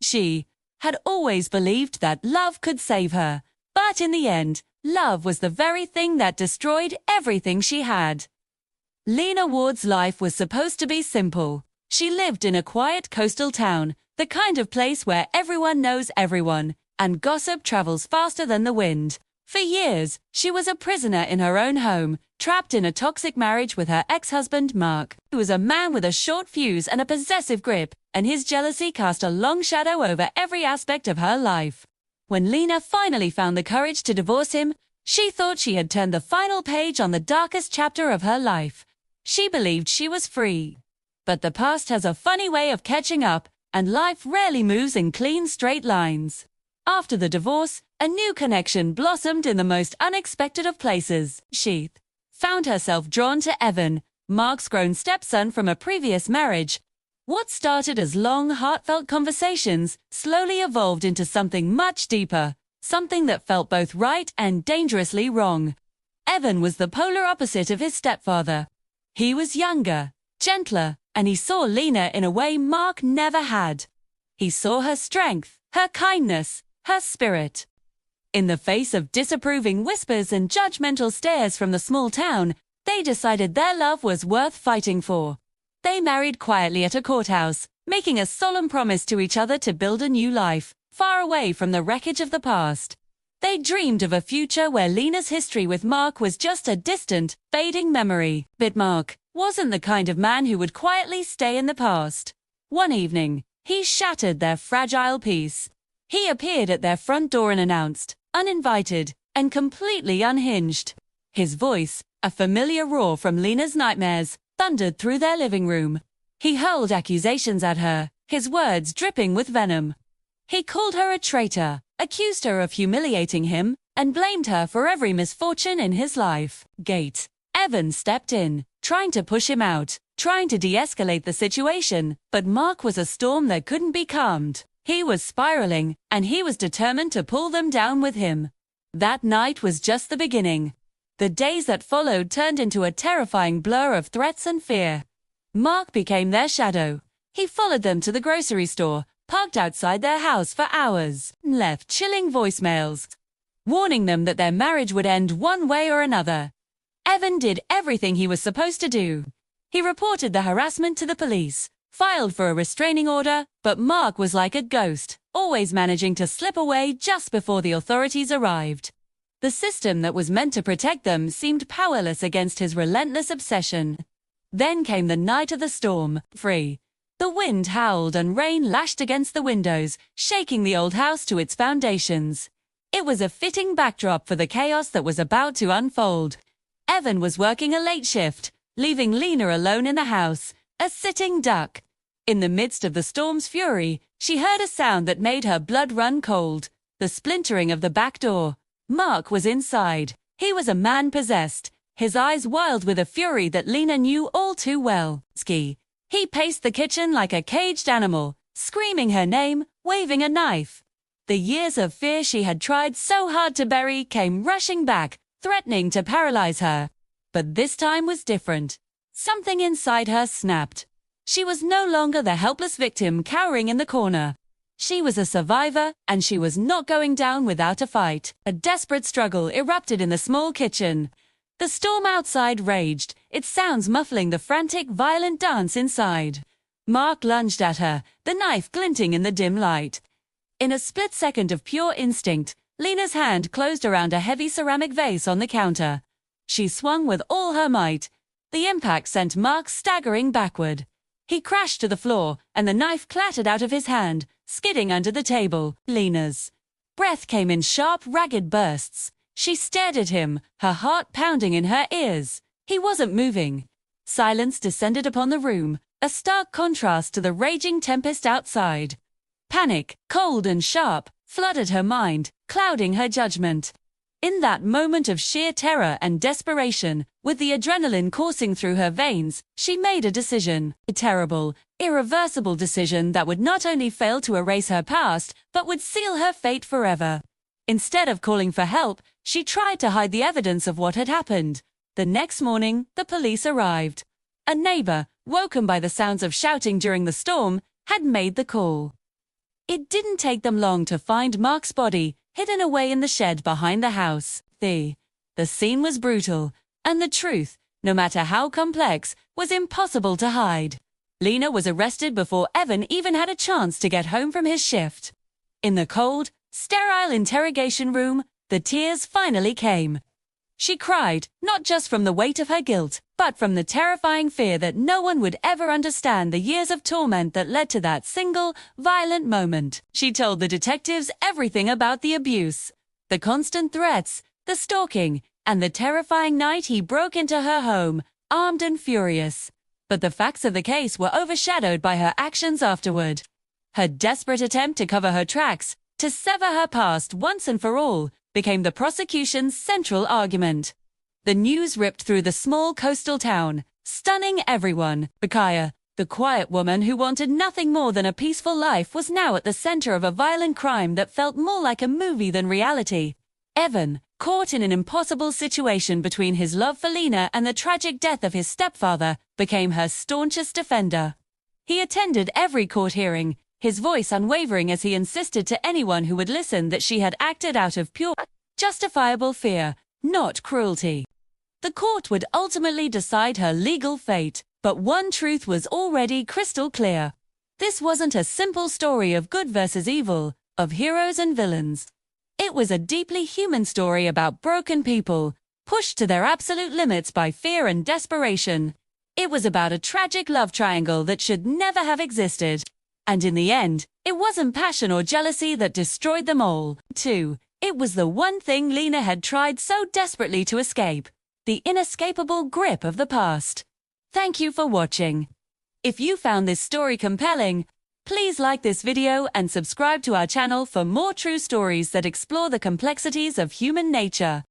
She had always believed that love could save her, but in the end, love was the very thing that destroyed everything she had. Lena Ward's life was supposed to be simple. She lived in a quiet coastal town, the kind of place where everyone knows everyone, and gossip travels faster than the wind. For years, she was a prisoner in her own home, trapped in a toxic marriage with her ex-husband Mark, who was a man with a short fuse and a possessive grip, and his jealousy cast a long shadow over every aspect of her life. When Lena finally found the courage to divorce him, she thought she had turned the final page on the darkest chapter of her life. She believed she was free. But the past has a funny way of catching up, and life rarely moves in clean, straight lines. After the divorce, a new connection blossomed in the most unexpected of places. She found herself drawn to Evan, Mark's grown stepson from a previous marriage. What started as long, heartfelt conversations slowly evolved into something much deeper, something that felt both right and dangerously wrong. Evan was the polar opposite of his stepfather. He was younger, gentler, and he saw Lena in a way Mark never had. He saw her strength, her kindness, her spirit. In the face of disapproving whispers and judgmental stares from the small town, they decided their love was worth fighting for. They married quietly at a courthouse, making a solemn promise to each other to build a new life, far away from the wreckage of the past. They dreamed of a future where Lena's history with Mark was just a distant, fading memory. But Mark wasn't the kind of man who would quietly stay in the past. One evening, he shattered their fragile peace. He appeared at their front door and announced, uninvited and completely unhinged. His voice, a familiar roar from Lena's nightmares, thundered through their living room. He hurled accusations at her, his words dripping with venom. He called her a traitor, accused her of humiliating him, and blamed her for every misfortune in his life. Evan stepped in, trying to push him out, trying to de-escalate the situation, but Mark was a storm that couldn't be calmed. He was spiraling, and he was determined to pull them down with him. That night was just the beginning. The days that followed turned into a terrifying blur of threats and fear. Mark became their shadow. He followed them to the grocery store, parked outside their house for hours, and left chilling voicemails, warning them that their marriage would end one way or another. Evan did everything he was supposed to do. He reported the harassment to the police, filed for a restraining order, but Mark was like a ghost, always managing to slip away just before the authorities arrived. The system that was meant to protect them seemed powerless against his relentless obsession. Then came the night of the storm. The wind howled and rain lashed against the windows, shaking the old house to its foundations. It was a fitting backdrop for the chaos that was about to unfold. Evan was working a late shift, leaving Lena alone in the house, a sitting duck. In the midst of the storm's fury, she heard a sound that made her blood run cold, the splintering of the back door. Mark was inside. He was a man possessed, his eyes wild with a fury that Lena knew all too well. He paced the kitchen like a caged animal, screaming her name, waving a knife. The years of fear she had tried so hard to bury came rushing back, threatening to paralyze her. But this time was different. Something inside her snapped. She was no longer the helpless victim cowering in the corner. She was a survivor, and she was not going down without a fight. A desperate struggle erupted in the small kitchen. The storm outside raged, its sounds muffling the frantic, violent dance inside. Mark lunged at her, the knife glinting in the dim light. In a split second of pure instinct, Lena's hand closed around a heavy ceramic vase on the counter. She swung with all her might. The impact sent Mark staggering backward. He crashed to the floor, and the knife clattered out of his hand, skidding under the table. Lena's breath came in sharp, ragged bursts. She stared at him, her heart pounding in her ears. He wasn't moving. Silence descended upon the room, a stark contrast to the raging tempest outside. Panic, cold and sharp, flooded her mind, clouding her judgment. In that moment of sheer terror and desperation, with the adrenaline coursing through her veins, she made a decision. A terrible, irreversible decision that would not only fail to erase her past, but would seal her fate forever. Instead of calling for help, she tried to hide the evidence of what had happened. The next morning, the police arrived. A neighbor, woken by the sounds of shouting during the storm, had made the call. It didn't take them long to find Mark's body, hidden away in the shed behind the house. The scene was brutal, and the truth, no matter how complex, was impossible to hide. Lena was arrested before Evan even had a chance to get home from his shift. In the cold, sterile interrogation room, the tears finally came. She cried, not just from the weight of her guilt, but from the terrifying fear that no one would ever understand the years of torment that led to that single, violent moment. She told the detectives everything about the abuse, the constant threats, the stalking, and the terrifying night he broke into her home, armed and furious. But the facts of the case were overshadowed by her actions afterward. Her desperate attempt to cover her tracks, to sever her past once and for all, became the prosecution's central argument. The news ripped through the small coastal town, stunning everyone. Bakaya, the quiet woman who wanted nothing more than a peaceful life, was now at the center of a violent crime that felt more like a movie than reality. Evan, caught in an impossible situation between his love for Lena and the tragic death of his stepfather, became her staunchest defender. He attended every court hearing, his voice unwavering as he insisted to anyone who would listen that she had acted out of pure, justifiable fear, not cruelty. The court would ultimately decide her legal fate, but one truth was already crystal clear. This wasn't a simple story of good versus evil, of heroes and villains. It was a deeply human story about broken people, pushed to their absolute limits by fear and desperation. It was about a tragic love triangle that should never have existed. And in the end, it wasn't passion or jealousy that destroyed them all. Too, it was the one thing Lena had tried so desperately to escape, the inescapable grip of the past. Thank you for watching. If you found this story compelling, please like this video and subscribe to our channel for more true stories that explore the complexities of human nature.